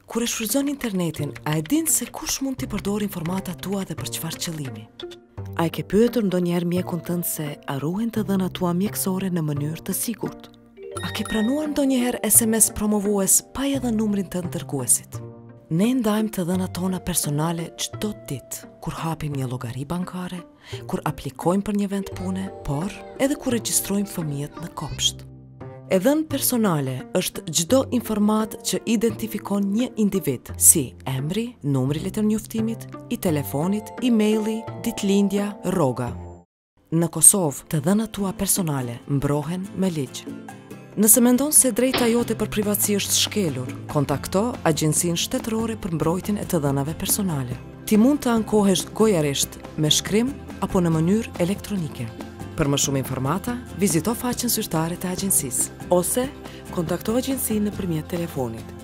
Kur e shfrytëzon internetin, a e din se kush mund t'i përdorë informatat tua dhe për çfarë qëllimi? A e ke pyetur ndonjëherë mjekun tënd se a ruhen të dhënat tua mjekësore në mënyrë të sigurt? A ke pranuar ndonjëherë SMS promovues pa i dhënë numrin tënd dërguesit? Ne ndajmë të dhënat tona personale çdo ditë, kur hapim një llogari bankare, kur aplikojmë për një vend pune, por edhe kur regjistrojmë fëmijët në kopsht. E dhënë personale është çdo informat që identifikon një individ, si emri, numri letër njoftimit, i telefonit, emaili, ditëlindja, rroga. Në Kosovë, të dhënat tua personale mbrohen me ligj. Nëse mendon se drejta jote për privatësi është shkelur, kontakto Agjencinë Shtetërore për Mbrojtjen e të Dhënave Personale. Ti mund të ankohesh gojarisht me shkrim apo në mënyrë elektronike. Për më shumë informata, vizito faqen zyrtare të agjencisë ose kontakto agjencinë nëpërmjet telefonit